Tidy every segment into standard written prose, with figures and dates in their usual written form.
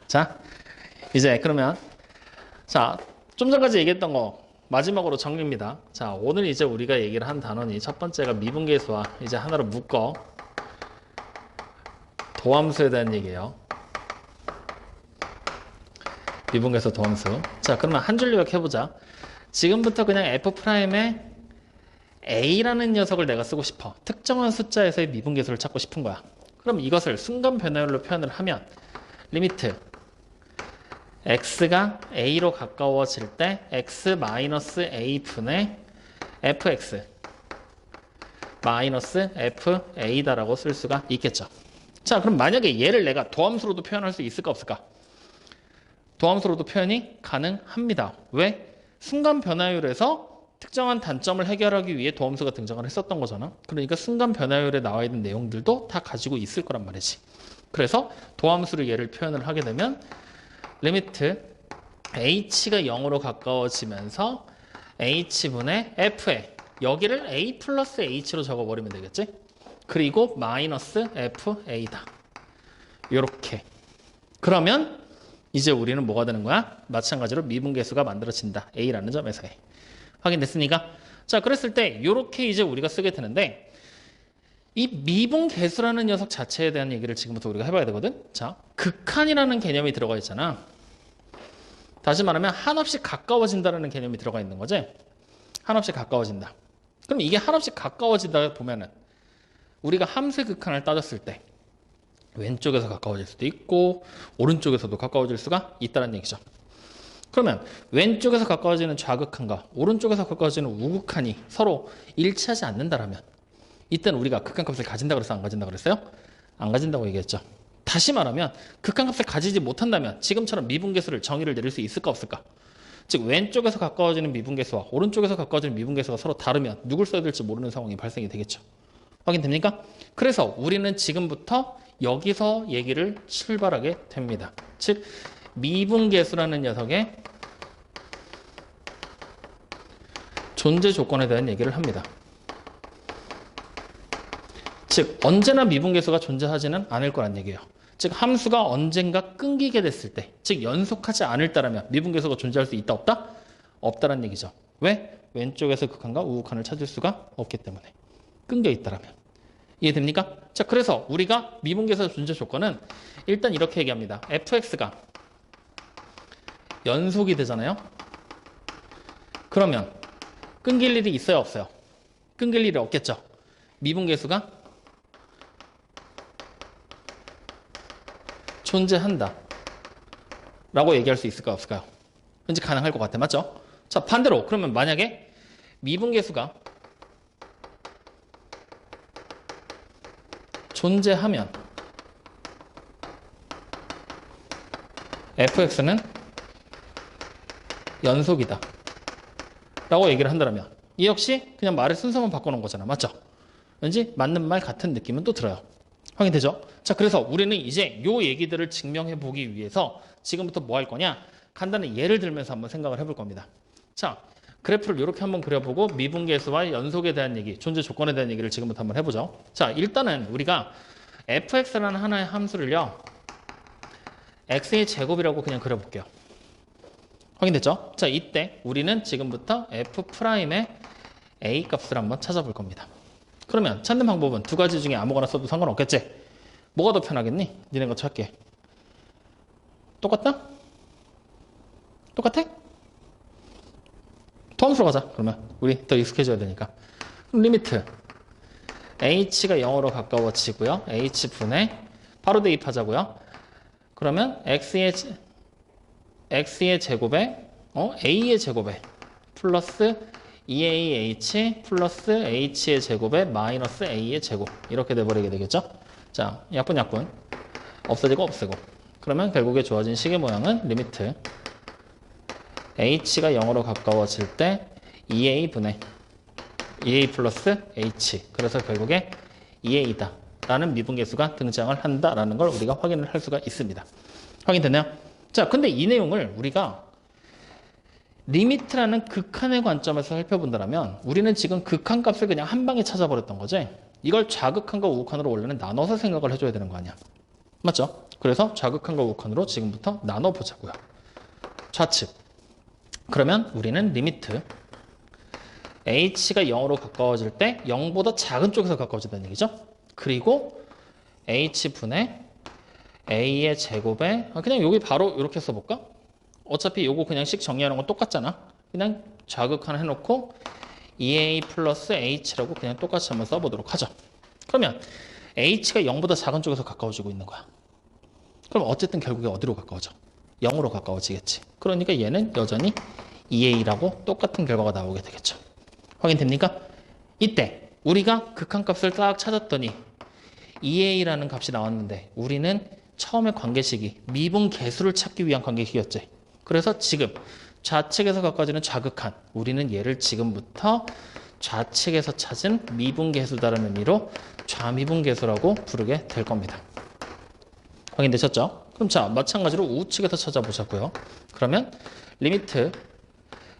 자, 이제 그러면 자, 좀 전까지 얘기했던 거 마지막으로 정리입니다. 자, 오늘 이제 우리가 얘기를 한 단원이 첫 번째가 미분계수와 이제 하나로 묶어 도함수에 대한 얘기예요. 미분계수 도함수. 자, 그러면 한 줄 요약해보자. 지금부터 그냥 F'의 A라는 녀석을 내가 쓰고 싶어. 특정한 숫자에서의 미분계수를 찾고 싶은 거야. 그럼 이것을 순간 변화율로 표현을 하면 리미트 x가 a로 가까워질 때 x-a 분의 fx 마이너스 fa다라고 쓸 수가 있겠죠. 자, 그럼 만약에 얘를 내가 도함수로도 표현할 수 있을까 없을까? 도함수로도 표현이 가능합니다. 왜? 순간 변화율에서 특정한 단점을 해결하기 위해 도함수가 등장을 했었던 거잖아. 그러니까 순간 변화율에 나와 있는 내용들도 다 가지고 있을 거란 말이지. 그래서 도함수로 얘를 표현을 하게 되면 리미트 h가 0으로 가까워지면서 h분의 f에 여기를 a 플러스 h로 적어버리면 되겠지? 그리고 마이너스 fa다. 요렇게. 그러면 이제 우리는 뭐가 되는 거야? 마찬가지로 미분계수가 만들어진다. a라는 점에서의. 확인됐습니까? 자, 그랬을 때 요렇게 이제 우리가 쓰게 되는데 이 미분계수라는 녀석 자체에 대한 얘기를 지금부터 우리가 해봐야 되거든. 자, 극한이라는 개념이 들어가 있잖아. 다시 말하면 한없이 가까워진다는 개념이 들어가 있는 거지. 한없이 가까워진다. 그럼 이게 한없이 가까워지다 보면은 우리가 함수의 극한을 따졌을 때 왼쪽에서 가까워질 수도 있고 오른쪽에서도 가까워질 수가 있다는 얘기죠. 그러면 왼쪽에서 가까워지는 좌극한과 오른쪽에서 가까워지는 우극한이 서로 일치하지 않는다라면 이때는 우리가 극한값을 가진다 그랬어? 안 가진다 그랬어요? 안 가진다고 얘기했죠. 다시 말하면 극한값을 가지지 못한다면 지금처럼 미분계수를 정의를 내릴 수 있을까 없을까? 즉 왼쪽에서 가까워지는 미분계수와 오른쪽에서 가까워지는 미분계수가 서로 다르면 누굴 써야 될지 모르는 상황이 발생이 되겠죠. 확인됩니까? 그래서 우리는 지금부터 여기서 얘기를 출발하게 됩니다. 즉 미분계수라는 녀석의 존재 조건에 대한 얘기를 합니다. 즉 언제나 미분계수가 존재하지는 않을 거란 얘기예요. 즉 함수가 언젠가 끊기게 됐을 때, 즉 연속하지 않을 때라면 미분계수가 존재할 수 있다 없다? 없다란 얘기죠. 왜? 왼쪽에서 극한과 우극한을 찾을 수가 없기 때문에. 끊겨 있다라면. 이해됩니까? 자, 그래서 우리가 미분계수의 존재 조건은 일단 이렇게 얘기합니다. fx가 연속이 되잖아요. 그러면 끊길 일이 있어요 없어요? 끊길 일이 없겠죠. 미분계수가 존재한다 라고 얘기할 수 있을까 없을까요? 왠지 가능할 것 같아. 맞죠? 자, 반대로 그러면 만약에 미분계수가 존재하면 fx는 연속이다 라고 얘기를 한다면 이 역시 그냥 말의 순서만 바꿔놓은 거잖아. 맞죠? 왠지 맞는 말 같은 느낌은 또 들어요. 확인되죠? 자, 그래서 우리는 이제 요 얘기들을 증명해 보기 위해서 지금부터 뭐 할 거냐? 간단히 예를 들면서 한번 생각을 해볼 겁니다. 자, 그래프를 이렇게 한번 그려보고 미분계수와 연속에 대한 얘기, 존재 조건에 대한 얘기를 지금부터 한번 해보죠. 자, 일단은 우리가 fx라는 하나의 함수를요, x의 제곱이라고 그냥 그려볼게요. 확인됐죠? 자, 이때 우리는 지금부터 f'의 a 값을 한번 찾아볼 겁니다. 그러면 찾는 방법은 두 가지 중에 아무거나 써도 상관없겠지? 뭐가 더 편하겠니? 니네 거 찾게. 똑같다? 똑같아? 도함수로 가자. 그러면 우리 더 익숙해져야 되니까. 그럼 리미트 h가 0으로 가까워지고요. h분의 바로 대입하자고요. 그러면 x의 제곱에 a의 제곱에 플러스 2ah 플러스 h의 제곱에 마이너스 a의 제곱 이렇게 돼버리게 되겠죠. 자, 약분 없어지고 없애고 그러면 결국에 주어진 식의 모양은 리미트 h가 0으로 가까워질 때 2a분의 2a 플러스 h 그래서 결국에 2a다 라는 미분계수가 등장을 한다라는 걸 우리가 확인을 할 수가 있습니다. 확인됐나요? 자, 근데 이 내용을 우리가 리미트라는 극한의 관점에서 살펴본다면 우리는 지금 극한값을 그냥 한 방에 찾아버렸던 거지. 이걸 좌극한과 우극한으로 원래는 나눠서 생각을 해줘야 되는 거 아니야. 맞죠? 그래서 좌극한과 우극한으로 지금부터 나눠보자고요. 좌측. 그러면 우리는 리미트 h가 0으로 가까워질 때 0보다 작은 쪽에서 가까워진다는 얘기죠. 그리고 h분의 a의 제곱에 그냥 여기 바로 이렇게 써볼까? 어차피 요거 그냥 식 정리하는 건 똑같잖아. 그냥 좌극한 해놓고 2a 플러스 h라고 그냥 똑같이 한번 써보도록 하죠. 그러면 h가 0보다 작은 쪽에서 가까워지고 있는 거야. 그럼 어쨌든 결국에 어디로 가까워져? 0으로 가까워지겠지. 그러니까 얘는 여전히 2a라고 똑같은 결과가 나오게 되겠죠. 확인됩니까? 이때 우리가 극한값을 딱 찾았더니 2a라는 값이 나왔는데 우리는 처음에 관계식이 미분 계수를 찾기 위한 관계식이었지. 그래서 지금 좌측에서 가까워지는 좌극한, 우리는 얘를 지금부터 좌측에서 찾은 미분계수다라는 의미로 좌미분계수라고 부르게 될 겁니다. 확인되셨죠? 그럼 자, 마찬가지로 우측에서 찾아보자고요. 그러면 리미트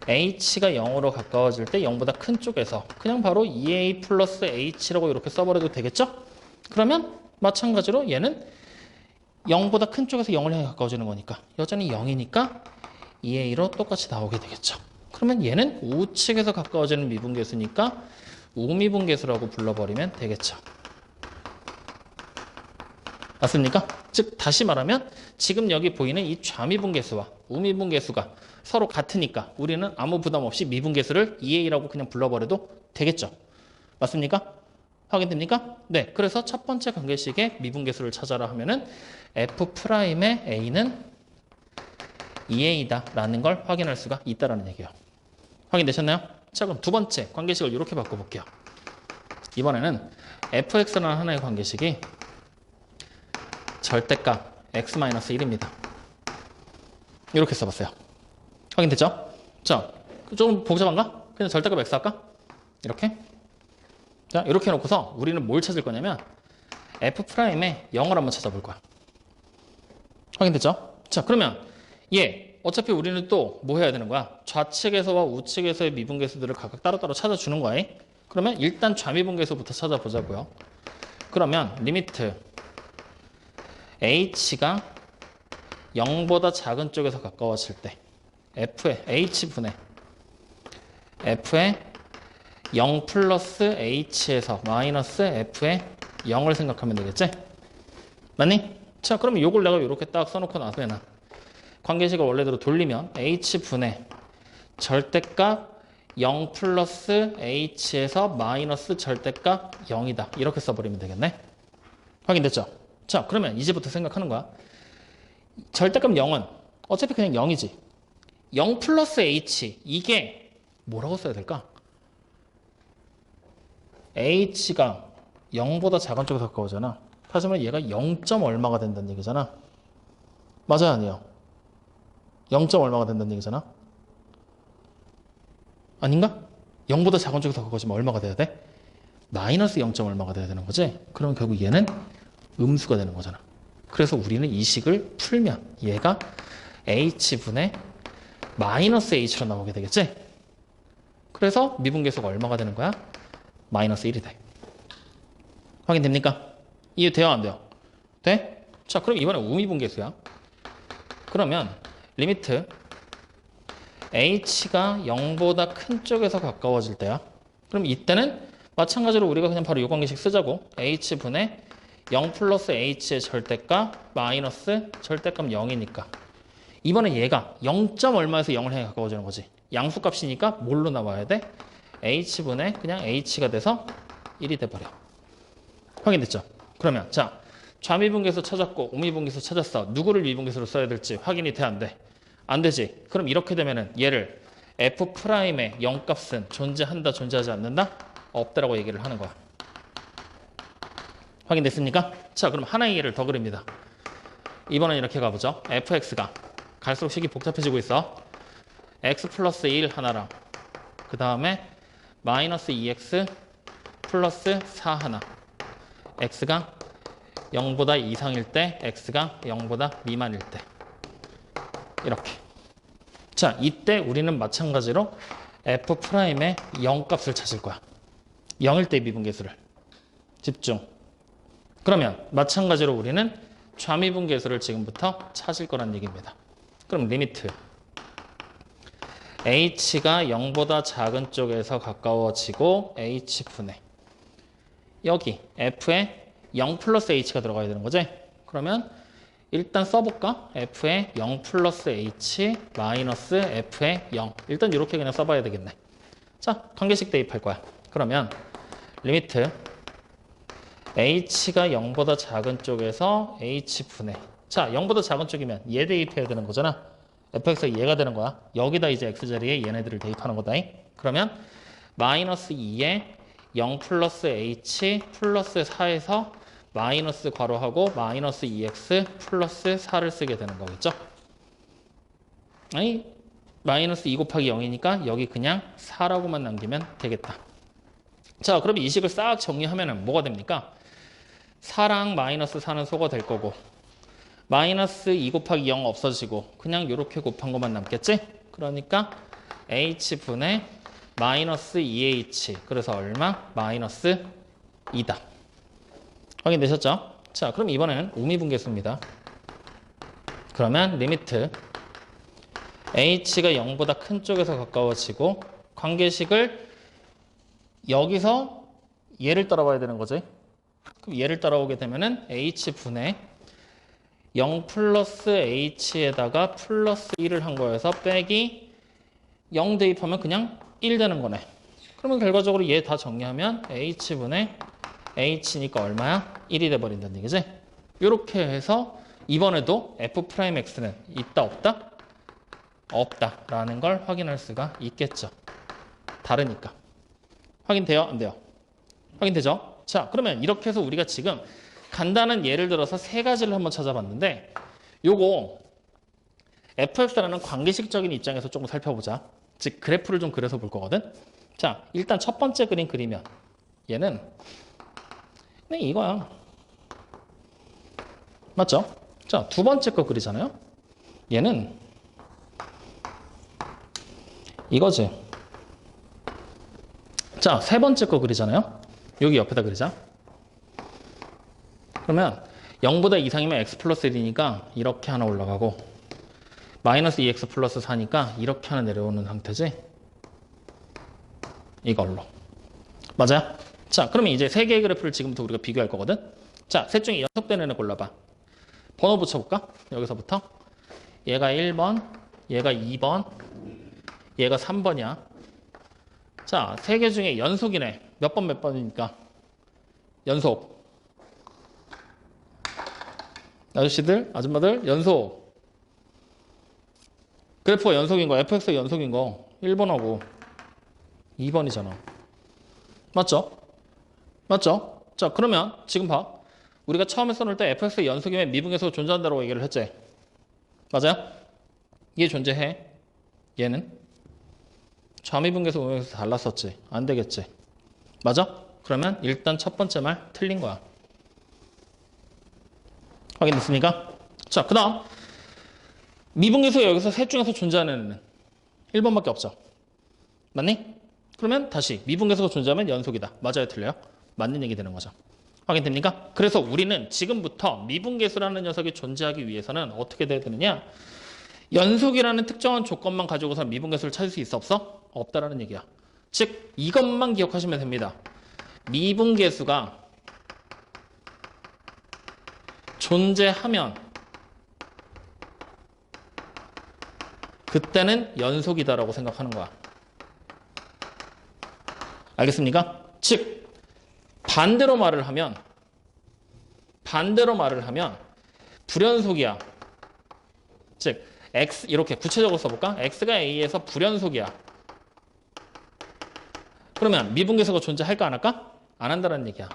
h가 0으로 가까워질 때 0보다 큰 쪽에서 그냥 바로 2a 플러스 h라고 이렇게 써버려도 되겠죠? 그러면 마찬가지로 얘는 0보다 큰 쪽에서 0을 향해 가까워지는 거니까 여전히 0이니까 2a로 똑같이 나오게 되겠죠. 그러면 얘는 우측에서 가까워지는 미분계수니까 우미분계수라고 불러버리면 되겠죠. 맞습니까? 즉 다시 말하면 지금 여기 보이는 이 좌미분계수와 우미분계수가 서로 같으니까 우리는 아무 부담 없이 미분계수를 2a라고 그냥 불러버려도 되겠죠. 맞습니까? 확인됩니까? 네. 그래서 첫 번째 관계식의 미분계수를 찾아라 하면은 f'의 a는 2a다 라는 걸 확인할 수가 있다라는 얘기예요. 확인되셨나요? 자, 그럼 두 번째 관계식을 이렇게 바꿔볼게요. 이번에는 fx라는 하나의 관계식이 절대값 x-1입니다. 이렇게 써봤어요. 확인됐죠? 자, 좀 복잡한가? 그냥 절대값 x 할까? 이렇게. 자, 이렇게 해놓고서 우리는 뭘 찾을 거냐면 f'의 0을 한번 찾아볼 거야. 확인됐죠? 자, 그러면 어차피 우리는 또 뭐 해야 되는 거야? 좌측에서와 우측에서의 미분계수들을 각각 따로따로 찾아주는 거야. 그러면 일단 좌미분계수부터 찾아보자고요. 그러면 리미트 h가 0보다 작은 쪽에서 가까워질 때 f의 h분의 f의 0 플러스 h에서 마이너스 f의 0을 생각하면 되겠지? 맞니? 자, 그러면 요걸 내가 이렇게 딱 써놓고 나서는 관계식을 원래대로 돌리면 h분의 절대값 0 플러스 h에서 마이너스 절대값 0이다. 이렇게 써버리면 되겠네. 확인됐죠? 자, 그러면 이제부터 생각하는 거야. 절대값 0은 어차피 그냥 0이지. 0 플러스 h, 이게 뭐라고 써야 될까? h가 0보다 작은 쪽에 가까우잖아. 하지만 얘가 0. 얼마가 된다는 얘기잖아. 맞아요, 아니에요? 0. 얼마가 된다는 얘기잖아. 아닌가? 0보다 작은 쪽에서 가까워지면 얼마가 돼야 돼? 마이너스 0. 얼마가 돼야 되는 거지? 그럼 결국 얘는 음수가 되는 거잖아. 그래서 우리는 이 식을 풀면 얘가 h분의 마이너스 h로 나오게 되겠지? 그래서 미분계수가 얼마가 되는 거야? 마이너스 1이 돼. 확인됩니까? 이해돼요, 안 돼요? 돼? 자, 그럼 이번에 우미분계수야. 그러면 리미트 h가 0보다 큰 쪽에서 가까워질 때야. 그럼 이때는 마찬가지로 우리가 그냥 바로 이 관계식 쓰자고. h분의 0 플러스 h의 절대값 마이너스 절대값 0이니까 이번에 얘가 0. 얼마에서 0을 향해 가까워지는 거지. 양수값이니까 뭘로 나와야 돼? h분의 그냥 h가 돼서 1이 돼버려. 확인됐죠? 그러면 자, 좌미분계수 찾았고 우미분계수 찾았어. 누구를 미분계수로 써야 될지 확인이 돼, 안 돼? 안 되지. 그럼 이렇게 되면은 얘를 f'의 0값은 존재한다, 존재하지 않는다? 없다라고 얘기를 하는 거야. 확인됐습니까? 자, 그럼 하나의 예를 더 그립니다. 이번엔 이렇게 가보죠. fx가 갈수록 식이 복잡해지고 있어. x 플러스 1 하나랑 그 다음에 마이너스 2x 플러스 4 하나. x가 0보다 이상일 때, x가 0보다 미만일 때. 이렇게. 자, 이때 우리는 마찬가지로 f'의 0값을 찾을 거야. 0일 때 미분계수를. 집중. 그러면 마찬가지로 우리는 좌미분계수를 지금부터 찾을 거란 얘기입니다. 그럼 리미트 h가 0보다 작은 쪽에서 가까워지고 h분의 여기 f에 0 플러스 h가 들어가야 되는 거지? 그러면 일단 써볼까? f에 0 플러스 h 마이너스 f에 0. 일단 이렇게 그냥 써봐야 되겠네. 자, 관계식 대입할 거야. 그러면 리미트 h가 0보다 작은 쪽에서 h분의 자, 0보다 작은 쪽이면 얘 대입해야 되는 거잖아. fx가 얘가 되는 거야. 여기다 이제 x자리에 얘네들을 대입하는 거다. 그러면 마이너스 2에 0 플러스 h 플러스 4에서 마이너스 괄호하고 마이너스 2x 플러스 4를 쓰게 되는 거겠죠. 아니 마이너스 2 곱하기 0이니까 여기 그냥 4라고만 남기면 되겠다. 자, 그럼 이 식을 싹 정리하면 뭐가 됩니까? 4랑 마이너스 4는 소거 될 거고 마이너스 2 곱하기 0 없어지고 그냥 이렇게 곱한 것만 남겠지? 그러니까 h분의 마이너스 2h 그래서 얼마? 마이너스 2다. 확인되셨죠? 자, 그럼 이번에는 우미분계수입니다. 그러면 리미트 h가 0보다 큰 쪽에서 가까워지고 관계식을 여기서 얘를 따라와야 되는 거지. 그럼 얘를 따라오게 되면은 h분의 0 플러스 h에다가 플러스 1을 한 거여서 빼기 0 대입하면 그냥 1 되는 거네. 그러면 결과적으로 얘 다 정리하면 h분의 h니까 얼마야? 1이 돼버린다는 얘기지? 이렇게 해서 이번에도 f'x는 있다 없다? 없다라는 걸 확인할 수가 있겠죠. 다르니까. 확인돼요? 안 돼요? 확인되죠? 자, 그러면 이렇게 해서 우리가 지금 간단한 예를 들어서 세 가지를 한번 찾아봤는데 요거 fx라는 관계식적인 입장에서 조금 살펴보자. 즉 그래프를 좀 그려서 볼 거거든. 자, 일단 첫 번째 그림 그리면 얘는 그냥 이거야. 맞죠? 자, 두 번째 거 그리잖아요. 얘는 이거지. 자, 세 번째 거 그리잖아요. 여기 옆에다 그리자. 그러면 0보다 이상이면 x 플러스 1이니까 이렇게 하나 올라가고 마이너스 2x 플러스 4니까 이렇게 하나 내려오는 상태지. 이걸로. 맞아요? 자, 그러면 이제 세 개의 그래프를 지금부터 우리가 비교할 거거든. 자, 셋 중에 연속되는 애 골라봐. 번호 붙여볼까? 여기서부터. 얘가 1번, 얘가 2번, 얘가 3번이야. 자, 세 개 중에 연속이네. 몇 번 몇 번이니까? 연속. 아저씨들, 아줌마들, 연속. 그래프가 연속인 거, fx가 연속인 거 1번하고 2번이잖아. 맞죠? 맞죠? 자, 그러면 지금 봐. 우리가 처음에 써놓을 때 fx가 연속이면 미분계수가 존재한다고 얘기를 했지. 맞아요? 얘 존재해. 얘는 좌미분계수, 우미분계수 달랐었지. 안 되겠지. 맞아? 그러면 일단 첫 번째 말 틀린 거야. 확인됐습니까? 자, 그 다음 미분계수가 여기서 셋 중에서 존재하는 애는 1번밖에 없죠. 맞니? 그러면 다시 미분계수가 존재하면 연속이다. 맞아요? 틀려요? 맞는 얘기 되는 거죠. 확인됩니까? 그래서 우리는 지금부터 미분계수라는 녀석이 존재하기 위해서는 어떻게 돼야 되느냐? 연속이라는 특정한 조건만 가지고서 미분계수를 찾을 수 있어 없어? 없다라는 얘기야. 즉 이것만 기억하시면 됩니다. 미분계수가 존재하면 그때는 연속이다라고 생각하는 거야. 알겠습니까? 즉 반대로 말을 하면 불연속이야. 즉 x 이렇게 구체적으로 써볼까? x가 a에서 불연속이야. 그러면 미분계수가 존재할까 안 할까? 안 한다는 얘기야.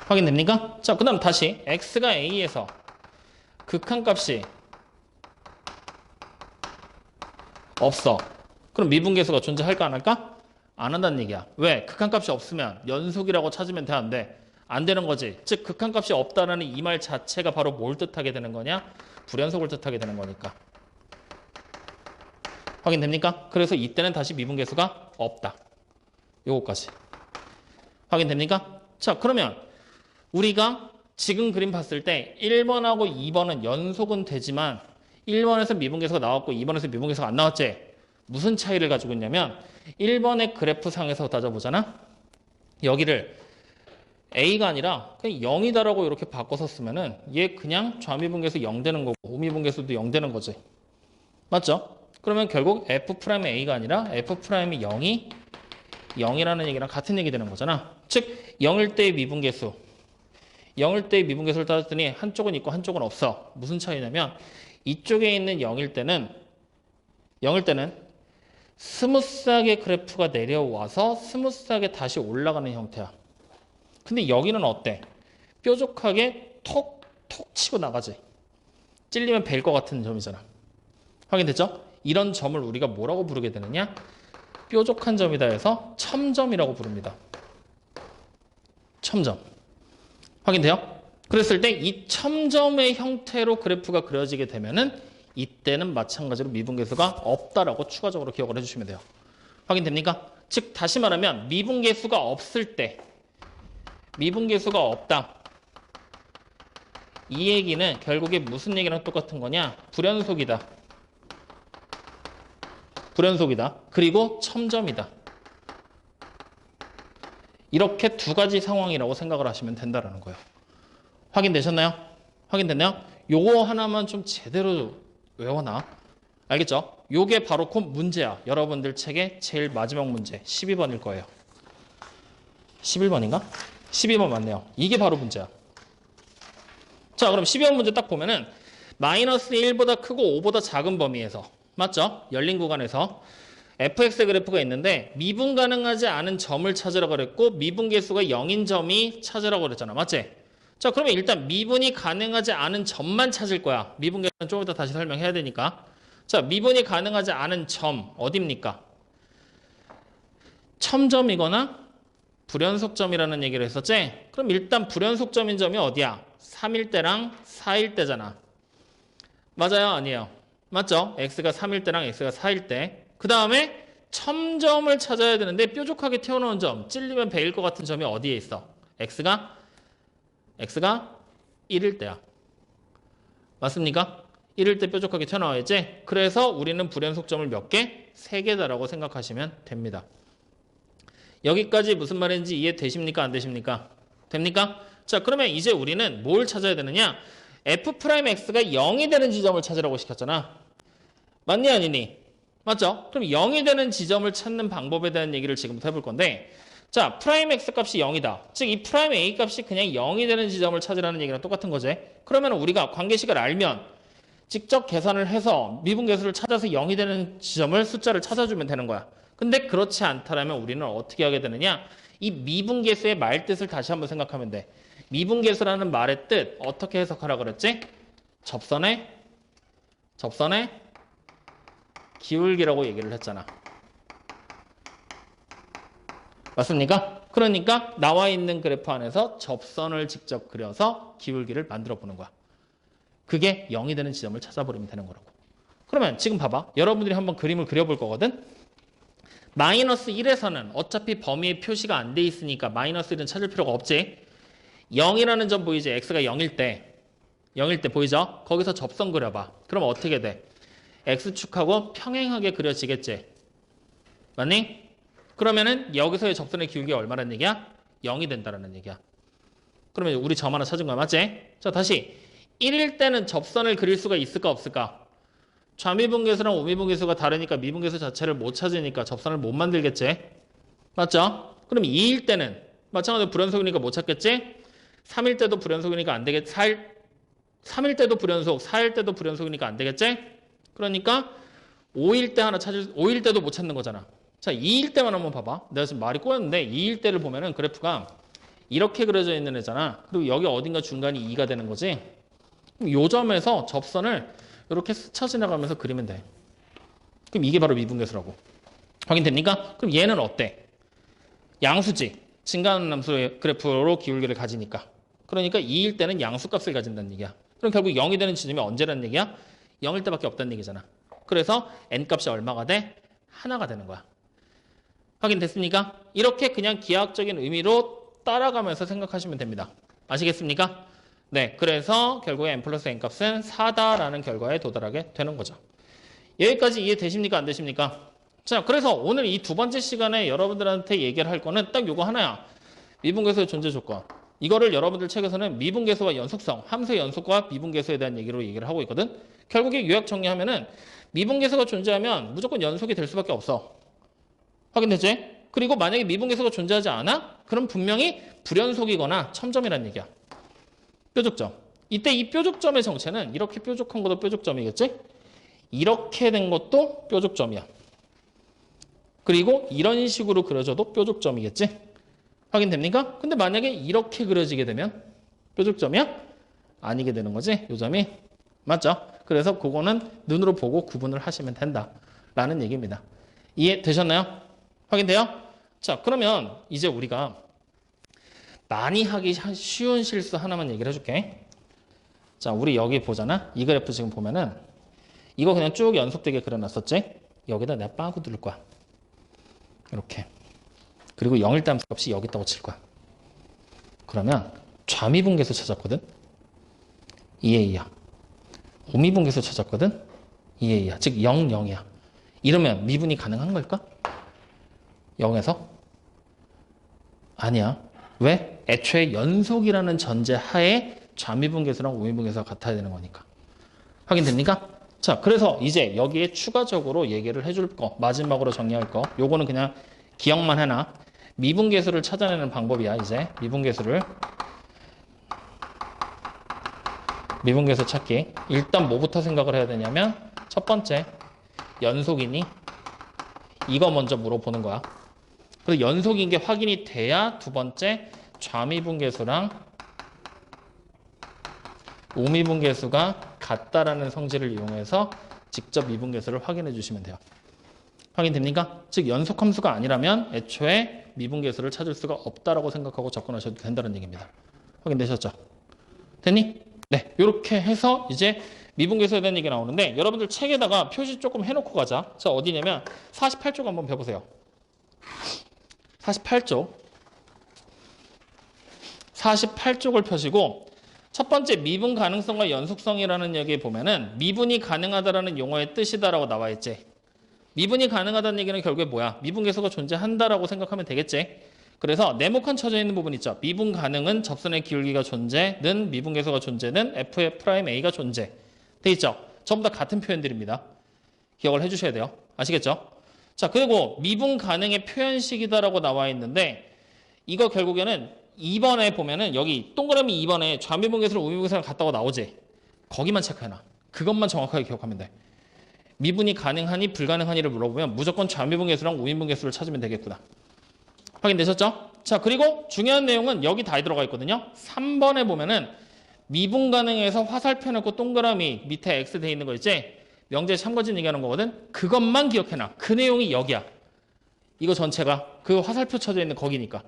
확인됩니까? 자, 그 다음 다시 x가 a에서 극한값이 없어. 그럼 미분계수가 존재할까 안 할까? 안 한다는 얘기야. 왜? 극한값이 없으면 연속이라고 찾으면 돼, 안 돼? 안 되는 거지. 즉 극한값이 없다라는 이 말 자체가 바로 뭘 뜻하게 되는 거냐? 불연속을 뜻하게 되는 거니까. 확인됩니까? 그래서 이때는 다시 미분계수가 없다. 요거까지. 확인됩니까? 자, 그러면 우리가 지금 그림 봤을 때 1번하고 2번은 연속은 되지만 1번에서 미분계수가 나왔고 2번에서 미분계수가 안 나왔지? 무슨 차이를 가지고 있냐면 1번의 그래프상에서 따져보잖아. 여기를 A가 아니라 그냥 0이다라고 이렇게 바꿔서 쓰면은 얘 그냥 좌미분계수 0 되는 거고 우미분계수도 0 되는 거지. 맞죠? 그러면 결국 F'A가 아니라 F'이 0이 0이라는 얘기랑 같은 얘기 되는 거잖아. 즉 0일 때의 미분계수 0일 때의 미분계수를 따졌더니 한쪽은 있고 한쪽은 없어. 무슨 차이냐면 이쪽에 있는 0일 때는 스무스하게 그래프가 내려와서 스무스하게 다시 올라가는 형태야. 근데 여기는 어때? 뾰족하게 톡톡 치고 나가지. 찔리면 벨 것 같은 점이잖아. 확인됐죠? 이런 점을 우리가 뭐라고 부르게 되느냐? 뾰족한 점이다 해서 첨점이라고 부릅니다. 첨점. 확인돼요? 그랬을 때 이 첨점의 형태로 그래프가 그려지게 되면은 이때는 마찬가지로 미분계수가 없다라고 추가적으로 기억을 해주시면 돼요. 확인됩니까? 즉 다시 말하면 미분계수가 없을 때 미분계수가 없다. 이 얘기는 결국에 무슨 얘기랑 똑같은 거냐? 불연속이다. 불연속이다. 그리고 첨점이다. 이렇게 두 가지 상황이라고 생각을 하시면 된다는 거예요. 확인되셨나요? 확인됐나요? 요거 하나만 좀 제대로 외워놔. 알겠죠? 요게 바로 곧 문제야. 여러분들 책의 제일 마지막 문제 12번일 거예요. 11번인가? 12번 맞네요. 이게 바로 문제야. 자, 그럼 12번 문제 딱 보면은 마이너스 1보다 크고 5보다 작은 범위에서 맞죠? 열린 구간에서 fx 그래프가 있는데 미분 가능하지 않은 점을 찾으라고 그랬고 미분계수가 0인 점이 찾으라고 그랬잖아. 맞지? 자, 그러면 일단 미분이 가능하지 않은 점만 찾을 거야. 미분계수는 좀 이따 다시 설명해야 되니까. 자, 미분이 가능하지 않은 점 어딥니까? 첨점이거나 불연속점이라는 얘기를 했었지? 그럼 일단 불연속점인 점이 어디야? 3일 때랑 4일 때잖아. 맞아요? 아니에요? 맞죠? x가 3일 때랑 x가 4일 때. 그 다음에 첨점을 찾아야 되는데 뾰족하게 튀어나온 점, 찔리면 베일 것 같은 점이 어디에 있어? x가 1일 때야. 맞습니까? 1일 때 뾰족하게 튀어나와야지. 그래서 우리는 불연속점을 몇 개? 3개다라고 생각하시면 됩니다. 여기까지 무슨 말인지 이해되십니까? 안 되십니까? 됩니까? 자, 그러면 이제 우리는 뭘 찾아야 되느냐? f'x가 0이 되는 지점을 찾으라고 시켰잖아. 맞니 아니니? 맞죠? 그럼 0이 되는 지점을 찾는 방법에 대한 얘기를 지금부터 해볼 건데 자, 프라임 x 값이 0이다. 즉 이 프라임 a 값이 그냥 0이 되는 지점을 찾으라는 얘기랑 똑같은 거지. 그러면 우리가 관계식을 알면 직접 계산을 해서 미분계수를 찾아서 0이 되는 지점을 숫자를 찾아주면 되는 거야. 근데 그렇지 않다라면 우리는 어떻게 하게 되느냐? 이 미분계수의 말뜻을 다시 한번 생각하면 돼. 미분계수라는 말의 뜻 어떻게 해석하라고 그랬지? 접선의 기울기라고 얘기를 했잖아. 맞습니까? 그러니까 나와 있는 그래프 안에서 접선을 직접 그려서 기울기를 만들어 보는 거야. 그게 0이 되는 지점을 찾아버리면 되는 거라고. 그러면 지금 봐봐. 여러분들이 한번 그림을 그려볼 거거든. 마이너스 1에서는 어차피 범위에 표시가 안 돼 있으니까 마이너스 1은 찾을 필요가 없지. 0이라는 점 보이지? x가 0일 때 보이죠? 거기서 접선 그려봐. 그럼 어떻게 돼? x축하고 평행하게 그려지겠지. 맞니? 그러면은 여기서의 접선의 기울기가 얼마라는 얘기야? 0이 된다는 얘기야. 그러면 우리 점 하나 찾은 거야. 맞지? 자, 다시 1일 때는 접선을 그릴 수가 있을까 없을까? 좌미분계수랑 우미분계수가 다르니까 미분계수 자체를 못 찾으니까 접선을 못 만들겠지? 맞죠? 그럼 2일 때는 마찬가지로 불연속이니까 못 찾겠지? 3일 때도 불연속이니까 안 되겠지? 3일 때도 불연속, 4일 때도 불연속이니까 안 되겠지? 그러니까 5일 때도 못 찾는 거잖아. 자, 2일 때만 한번 봐봐. 내가 지금 말이 꼬였는데 2일 때를 보면은 그래프가 이렇게 그려져 있는 애잖아. 그리고 여기 어딘가 중간이 2가 되는 거지. 그럼 요 점에서 접선을 이렇게 스쳐 지나가면서 그리면 돼. 그럼 이게 바로 미분계수라고. 확인됩니까? 그럼 얘는 어때? 양수지. 증가하는 함수의 그래프로 기울기를 가지니까. 그러니까 2일 때는 양수값을 가진다는 얘기야. 그럼 결국 0이 되는 지점이 언제라는 얘기야? 0일 때밖에 없다는 얘기잖아. 그래서 n값이 얼마가 돼? 하나가 되는 거야. 확인됐습니까? 이렇게 그냥 기하학적인 의미로 따라가면서 생각하시면 됩니다. 아시겠습니까? 네, 그래서 결국에 n 플러스 n 값은 4다라는 결과에 도달하게 되는 거죠. 여기까지 이해되십니까? 안 되십니까? 자, 그래서 오늘 이 두 번째 시간에 여러분들한테 얘기를 할 거는 딱 요거 하나야. 미분계수의 존재 조건. 이거를 여러분들 책에서는 미분계수와 연속성, 함수의 연속과 미분계수에 대한 얘기로 얘기를 하고 있거든. 결국에 요약 정리하면은 미분계수가 존재하면 무조건 연속이 될 수밖에 없어. 확인되지? 그리고 만약에 미분계수가 존재하지 않아? 그럼 분명히 불연속이거나 첨점이라는 얘기야. 뾰족점. 이때 이 뾰족점의 정체는 이렇게 뾰족한 것도 뾰족점이겠지? 이렇게 된 것도 뾰족점이야. 그리고 이런 식으로 그려져도 뾰족점이겠지? 확인됩니까? 근데 만약에 이렇게 그려지게 되면 뾰족점이야? 아니게 되는 거지? 요 점이. 맞죠? 그래서 그거는 눈으로 보고 구분을 하시면 된다라는 얘기입니다. 이해되셨나요? 확인돼요? 자, 그러면 이제 우리가 많이 하기 쉬운 실수 하나만 얘기를 해줄게. 자, 우리 여기 보잖아. 이 그래프 지금 보면은 이거 그냥 쭉 연속되게 그려놨었지? 여기다 내가 빠구 두를 거야. 이렇게. 그리고 0일 때 함수 값이 여기 있다고 칠 거야. 그러면 좌미분계수 찾았거든? 2a야. 우미분계수 찾았거든? 2a야. 즉 0, 0이야. 이러면 미분이 가능한 걸까? 0에서? 아니야. 왜? 애초에 연속이라는 전제 하에 좌미분계수랑 우미분계수가 같아야 되는 거니까. 확인됩니까? 자, 그래서 이제 여기에 추가적으로 얘기를 해줄 거, 마지막으로 정리할 거, 요거는 그냥 기억만 해놔. 미분계수를 찾아내는 방법이야, 이제. 미분계수 찾기. 일단 뭐부터 생각을 해야 되냐면, 첫 번째, 연속이니? 이거 먼저 물어보는 거야. 그래서 연속인 게 확인이 돼야 두 번째, 좌미분계수랑 우미분계수가 같다라는 성질을 이용해서 직접 미분계수를 확인해 주시면 돼요. 확인됩니까? 즉 연속함수가 아니라면 애초에 미분계수를 찾을 수가 없다라고 생각하고 접근하셔도 된다는 얘기입니다. 확인되셨죠? 됐니? 네, 이렇게 해서 이제 미분계수에 대한 얘기 나오는데 여러분들 책에다가 표시 조금 해놓고 가자. 자, 어디냐면 48쪽 한번 펴보세요. 48쪽을 펴시고 첫 번째 미분 가능성과 연속성이라는 얘기에 보면은 미분이 가능하다라는 용어의 뜻이다라고 나와 있지. 미분이 가능하다는 얘기는 결국에 뭐야? 미분계수가 존재한다라고 생각하면 되겠지. 그래서 네모칸 쳐져 있는 부분 있죠. 미분 가능은 접선의 기울기가 존재는 미분계수가 존재는 f의 프라임 a가 존재. 돼 있죠. 전부 다 같은 표현들입니다. 기억을 해주셔야 돼요. 아시겠죠? 자, 그리고 미분 가능의 표현식이다라고 나와 있는데 이거 결국에는 2번에 보면은 여기 동그라미 2번에 좌미분계수랑 우미분계수랑 같다고 나오지. 거기만 체크해놔. 그것만 정확하게 기억하면 돼. 미분이 가능하니 불가능하니를 물어보면 무조건 좌미분계수랑 우미분계수를 찾으면 되겠구나. 확인되셨죠? 자, 그리고 중요한 내용은 여기 다 들어가 있거든요. 3번에 보면은 미분 가능에서 화살표 놓고 동그라미 밑에 X 돼 있는 거 있지? 명제 참고진 얘기하는 거거든. 그것만 기억해놔. 그 내용이 여기야. 이거 전체가 그 화살표 쳐져 있는 거기니까.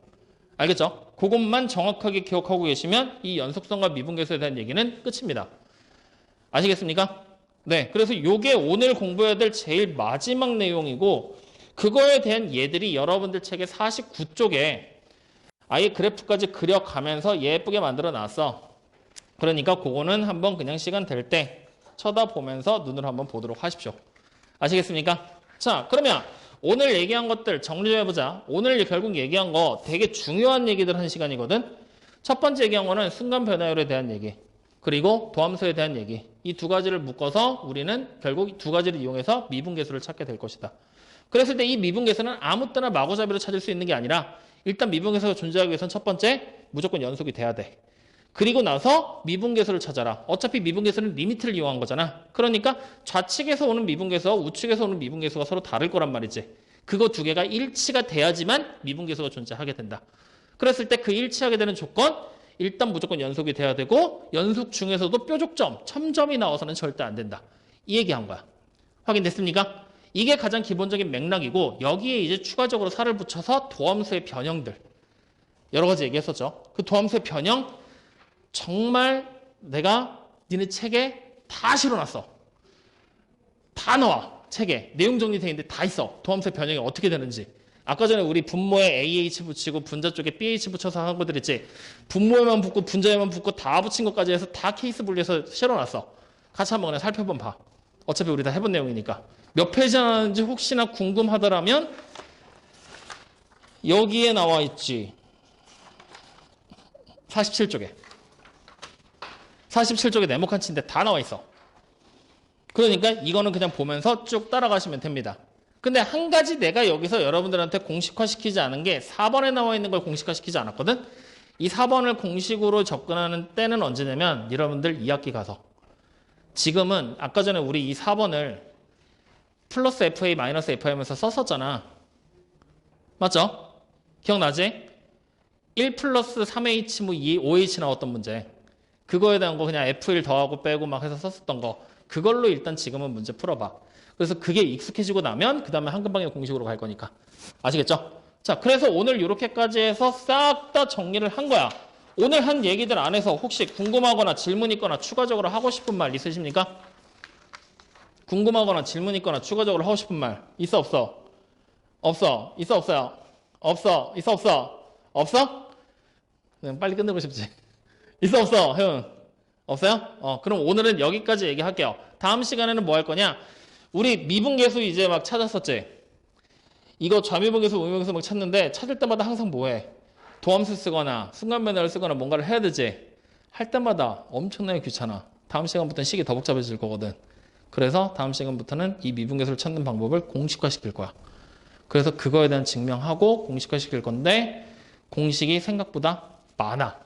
알겠죠? 그것만 정확하게 기억하고 계시면 이 연속성과 미분계수에 대한 얘기는 끝입니다. 아시겠습니까? 네, 그래서 이게 오늘 공부해야 될 제일 마지막 내용이고 그거에 대한 예들이 여러분들 책의 49쪽에 아예 그래프까지 그려가면서 예쁘게 만들어 놨어. 그러니까 그거는 한번 그냥 시간 될 때 쳐다보면서 눈으로 한번 보도록 하십시오. 아시겠습니까? 자, 그러면 오늘 얘기한 것들 정리 좀 해보자. 오늘 결국 얘기한 거 되게 중요한 얘기들 한 시간이거든. 첫 번째 얘기한 거는 순간 변화율에 대한 얘기. 그리고 도함수에 대한 얘기. 이 두 가지를 묶어서 우리는 결국 두 가지를 이용해서 미분계수를 찾게 될 것이다. 그랬을 때 이 미분계수는 아무 때나 마구잡이로 찾을 수 있는 게 아니라 일단 미분계수가 존재하기 위해서는 첫 번째 무조건 연속이 돼야 돼. 그리고 나서 미분계수를 찾아라. 어차피 미분계수는 리미트를 이용한 거잖아. 그러니까 좌측에서 오는 미분계수와 우측에서 오는 미분계수가 서로 다를 거란 말이지. 그거 두 개가 일치가 돼야지만 미분계수가 존재하게 된다. 그랬을 때 그 일치하게 되는 조건 일단 무조건 연속이 돼야 되고 연속 중에서도 뾰족점, 첨점이 나와서는 절대 안 된다. 이 얘기한 거야. 확인됐습니까? 이게 가장 기본적인 맥락이고 여기에 이제 추가적으로 살을 붙여서 도함수의 변형들 여러 가지 얘기했었죠. 그 도함수의 변형 정말 내가 니네 책에 다 실어놨어. 다 나와. 책에. 내용 정리되어 있는데 다 있어. 도함수의 변형이 어떻게 되는지. 아까 전에 우리 분모에 AH 붙이고 분자 쪽에 BH 붙여서 한 것들 있지. 분모에만 붙고 분자에만 붙고 다 붙인 것까지 해서 다 케이스 분리해서 실어놨어. 같이 한번 그냥 살펴본 봐. 어차피 우리 다 해본 내용이니까. 몇 페이지 나왔는지 혹시나 궁금하더라면 여기에 나와 있지. 47쪽에. 47쪽에 네모칸 치인데 다 나와 있어. 그러니까 이거는 그냥 보면서 쭉 따라가시면 됩니다. 근데 한 가지 내가 여기서 여러분들한테 공식화시키지 않은 게 4번에 나와 있는 걸 공식화시키지 않았거든? 이 4번을 공식으로 접근하는 때는 언제냐면 여러분들 2학기 가서. 지금은 아까 전에 우리 이 4번을 플러스 FA 마이너스 FA 하면서 썼었잖아. 맞죠? 기억나지? 1 플러스 3H 뭐 5H 나왔던 문제. 그거에 대한 거 그냥 F1 더하고 빼고 막 해서 썼었던 거. 그걸로 일단 지금은 문제 풀어봐. 그래서 그게 익숙해지고 나면 그 다음에 한금방의 공식으로 갈 거니까. 아시겠죠? 자, 그래서 오늘 이렇게까지 해서 싹 다 정리를 한 거야. 오늘 한 얘기들 안에서 혹시 궁금하거나 질문 있거나 추가적으로 하고 싶은 말 있으십니까? 궁금하거나 질문 있거나 추가적으로 하고 싶은 말 있어 없어? 없어. 있어 없어요? 없어. 있어 없어? 없어? 그냥 빨리 끝내고 싶지. 있어 없어? 형 없어요? 그럼 오늘은 여기까지 얘기할게요. 다음 시간에는 뭐 할 거냐? 우리 미분계수 이제 막 찾았었지? 이거 좌미분계수, 우미분계수 막 찾는데 찾을 때마다 항상 뭐 해? 도함수 쓰거나 순간변화를 쓰거나 뭔가를 해야 되지? 할 때마다 엄청나게 귀찮아. 다음 시간부터는 식이 더 복잡해질 거거든. 그래서 다음 시간부터는 이 미분계수를 찾는 방법을 공식화시킬 거야. 그래서 그거에 대한 증명하고 공식화시킬 건데 공식이 생각보다 많아.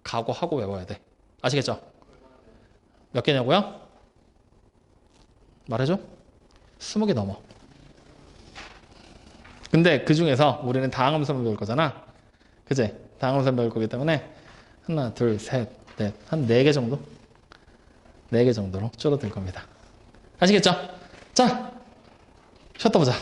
각오하고 외워야 돼. 아시겠죠? 몇 개냐고요? 말해줘? 20개 넘어. 근데 그 중에서 우리는 다항함수만 배울 거잖아. 그치? 다항함수만 배울 거기 때문에 하나, 둘, 셋, 넷, 한 4개 정도? 4개 정도로 줄어들 겁니다. 아시겠죠? 자, 쉬었다 보자.